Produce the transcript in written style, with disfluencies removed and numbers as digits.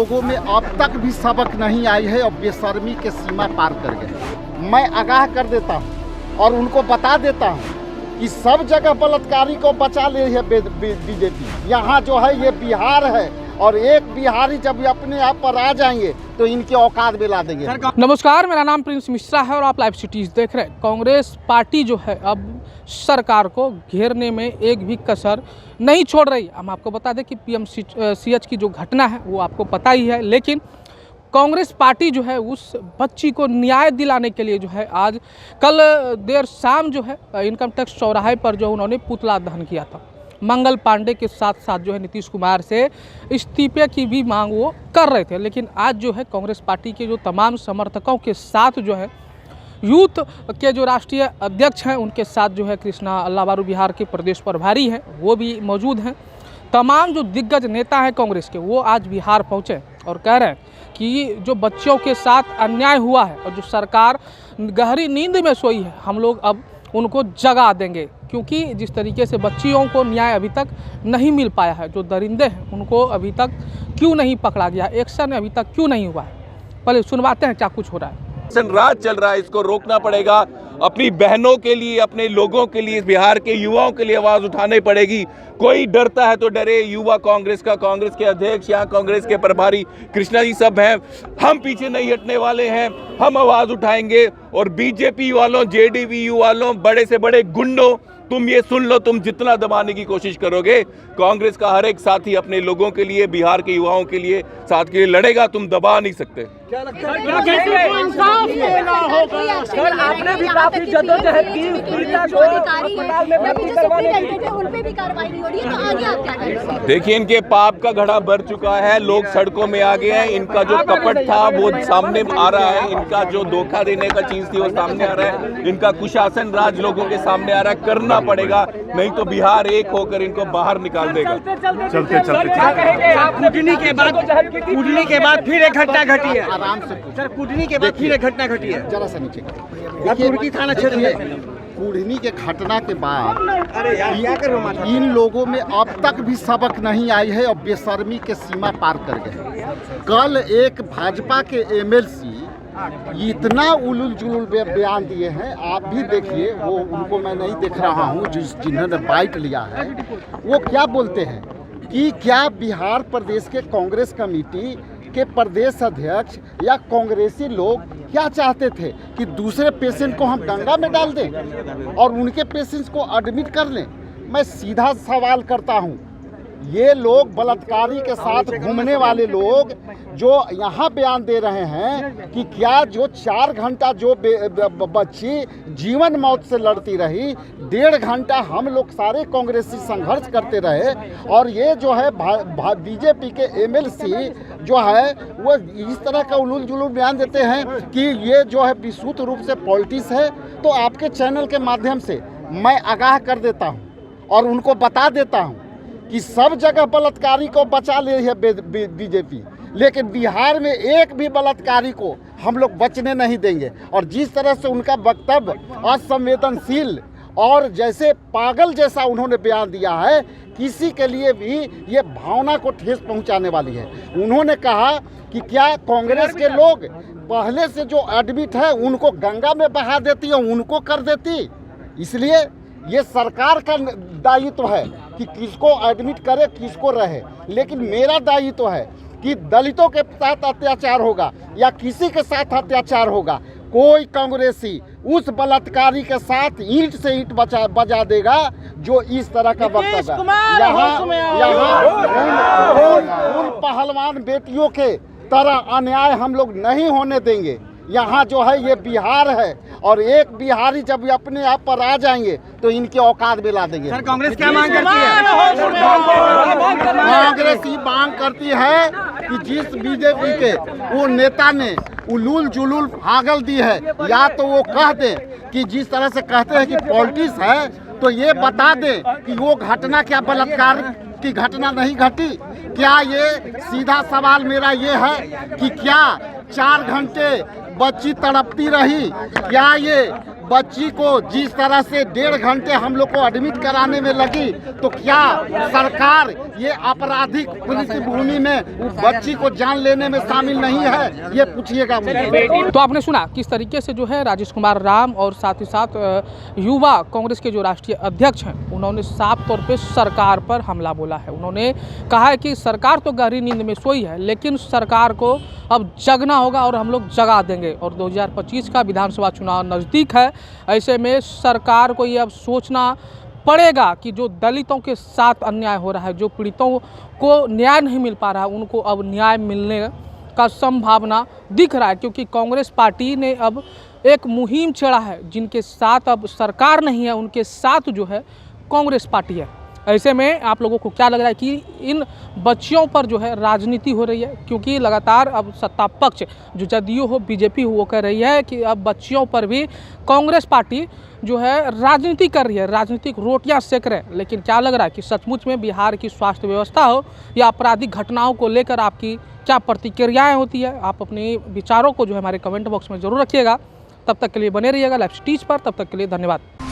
लोगों में अब तक भी सबक नहीं आई है और बेशर्मी के सीमा पार कर गए। मैं आगाह कर देता हूं और उनको बता देता हूं कि सब जगह बलात्कारी को बचा ले है बीजेपी। यहाँ जो है ये बिहार है और एक बिहारी जब अपने आप पर आ जाएंगे तो इनके औकात में ला देंगे। नमस्कार, मेरा नाम प्रिंस मिश्रा है और आप लाइव सिटीज देख रहे हैं। कांग्रेस पार्टी जो है अब सरकार को घेरने में एक भी कसर नहीं छोड़ रही। हम आपको बता दें कि पीएमसीएच की जो घटना है वो आपको पता ही है, लेकिन कांग्रेस पार्टी जो है उस बच्ची को न्याय दिलाने के लिए जो है आज कल देर शाम जो है इनकम टैक्स चौराहे पर जो उन्होंने पुतला दहन किया था। मंगल पांडे के साथ साथ जो है नीतीश कुमार से इस्तीफे की भी मांग वो कर रहे थे, लेकिन आज जो है कांग्रेस पार्टी के जो तमाम समर्थकों के साथ जो है यूथ के जो राष्ट्रीय अध्यक्ष हैं उनके साथ जो है कृष्णा अल्लाबारू बिहार के प्रदेश प्रभारी हैं वो भी मौजूद हैं। तमाम जो दिग्गज नेता हैं कांग्रेस के वो आज बिहार पहुँचे और कह रहे हैं कि जो बच्चों के साथ अन्याय हुआ है और जो सरकार गहरी नींद में सोई है, हम लोग अब उनको जगा देंगे, क्योंकि जिस तरीके से बच्चियों को न्याय अभी तक नहीं मिल पाया है, जो दरिंदे हैं उनको अभी तक क्यों नहीं पकड़ा गया, एक्शन अभी तक क्यों नहीं हुआ है। पहले सुनवाते हैं क्या कुछ हो रहा है। राज चल रहा है, इसको रोकना पड़ेगा। अपनी बहनों के लिए, अपने लोगों के लिए, बिहार के युवाओं के लिए आवाज उठानी पड़ेगी। कोई डरता है तो डरे, युवा कांग्रेस का, कांग्रेस के अध्यक्ष, यहाँ कांग्रेस के प्रभारी कृष्णा जी सब हैं। हम पीछे नहीं हटने वाले हैं, हम आवाज उठाएंगे। और बीजेपी वालों, जेडीयू वालों, बड़े से बड़े गुंडों, तुम ये सुन लो, तुम जितना दबाने की कोशिश करोगे, कांग्रेस का हर एक साथी अपने लोगों के लिए, बिहार के युवाओं के लिए, साथ के लिए लड़ेगा, तुम दबा नहीं सकते। क्या लगता है सर, आपने भी काफी जद्दोजहद की, देखिए इनके पाप का घड़ा भर चुका है, लोग सड़कों में आ गए हैं। इनका जो कपट था वो सामने आ रहा है, इनका जो धोखा देने का चीज थी वो सामने आ रहा है, इनका कुशासन राज लोगों के सामने आ रहा है। करना पड़ेगा, नहीं तो बिहार एक होकर इनको बाहर निकाल देगा। चलते कूटनी के बाद फिर एक घटना घटी है। आराम से सर, कूटनी के बाद फिर एक घटना घटी है। जरा सा नीचे कुर्की थाना क्षेत्र में कूटनी के घटना के बाद अरे यार क्या करो, इन लोगों में अब तक भी सबक नहीं आई है और बेशर्मी के सीमा पार कर गए। कल एक भाजपा के एमएलसी इतना उलूल जुलूल बयान दिए हैं, आप भी देखिए, वो उनको मैं नहीं देख रहा हूँ जिन्होंने बाइट लिया है। वो क्या बोलते हैं कि क्या बिहार प्रदेश के कांग्रेस कमेटी के प्रदेश अध्यक्ष या कांग्रेसी लोग क्या चाहते थे कि दूसरे पेशेंट को हम गंगा में डाल दें और उनके पेशेंट्स को एडमिट कर लें। मैं सीधा सवाल करता हूं, ये लोग बलात्कारी के साथ घूमने वाले लोग जो यहाँ बयान दे रहे हैं कि क्या जो 4 घंटा जो बच्ची जीवन मौत से लड़ती रही, 1.5 घंटा हम लोग सारे कांग्रेसी संघर्ष करते रहे, और ये जो है बीजेपी के एमएलसी जो है वो इस तरह का उलूल जुलूल बयान देते हैं कि ये जो है विशुद्ध रूप से पॉलिटिक्स है। तो आपके चैनल के माध्यम से मैं आगाह कर देता हूँ और उनको बता देता हूँ कि सब जगह बलात्कारी को बचा ले है बीजेपी, लेकिन बिहार में एक भी बलात्कारी को हम लोग बचने नहीं देंगे। और जिस तरह से उनका वक्तव्य असंवेदनशील और जैसे पागल जैसा उन्होंने बयान दिया है, किसी के लिए भी ये भावना को ठेस पहुंचाने वाली है। उन्होंने कहा कि क्या कांग्रेस के लोग पहले से जो एडमिट है उनको गंगा में बहा देती और उनको कर देती, इसलिए ये सरकार का दायित्व है कि किसको एडमिट करे, किसको रहे। लेकिन मेरा दायित्व है कि दलितों के साथ अत्याचार होगा या किसी के साथ अत्याचार होगा, कोई कांग्रेसी उस बलात्कारी के साथ ईंट से ईंट बजा देगा जो इस तरह का वक्तव्य है। यहाँ उन पहलवान बेटियों के तरह अन्याय हम लोग नहीं होने देंगे। यहाँ जो है ये बिहार है और एक बिहारी जब अपने आप पर आ जाएंगे तो इनके औकात में ला देंगे। सर, कांग्रेस क्या मांग करती है? कांग्रेस ये मांग करती है कि जिस बीजेपी के वो नेता ने उलूल जुलूल पागल दी है, या तो वो कह दे कि जिस तरह से कहते हैं कि पॉलिटिक्स है, तो ये बता दे कि वो घटना क्या बलात्कार की घटना नहीं घटी। क्या ये सीधा सवाल मेरा ये है कि क्या 4 घंटे बच्ची तड़पती रही, क्या ये बच्ची को जिस तरह से 1.5 घंटे हम लोग को एडमिट कराने में लगी, तो क्या सरकार ये आपराधिक पृष्ठभूमि में उस बच्ची को जान लेने में शामिल नहीं है? ये पूछिएगा मुझे। तो आपने सुना किस तरीके से जो है राजेश कुमार राम और साथ ही साथ युवा कांग्रेस के जो राष्ट्रीय अध्यक्ष हैं, उन्होंने साफ तौर पे सरकार पर हमला बोला है। उन्होंने कहा है कि सरकार तो गहरी नींद में सोई है, लेकिन सरकार को अब जगना होगा और हम लोग जगा देंगे। और 2025 का विधानसभा चुनाव नज़दीक है, ऐसे में सरकार को ये अब सोचना पड़ेगा कि जो दलितों के साथ अन्याय हो रहा है, जो पीड़ितों को न्याय नहीं मिल पा रहा है, उनको अब न्याय मिलने का संभावना दिख रहा है। क्योंकि कांग्रेस पार्टी ने अब एक मुहिम छेड़ा है, जिनके साथ अब सरकार नहीं है, उनके साथ जो है कांग्रेस पार्टी है। ऐसे में आप लोगों को क्या लग रहा है कि इन बच्चियों पर जो है राजनीति हो रही है? क्योंकि लगातार अब सत्ता पक्ष जो जदयू हो बीजेपी हो वो कह रही है कि अब बच्चियों पर भी कांग्रेस पार्टी जो है राजनीति कर रही है, राजनीतिक रोटियां सेक रहे हैं। लेकिन क्या लग रहा है कि सचमुच में बिहार की स्वास्थ्य व्यवस्था हो या आपराधिक घटनाओं को लेकर आपकी क्या प्रतिक्रियाएँ होती है? आप अपने विचारों को जो है हमारे कमेंट बॉक्स में ज़रूर रखिएगा। तब तक के लिए बने रहिएगा लाइव सिटीज़ पर। तब तक के लिए धन्यवाद।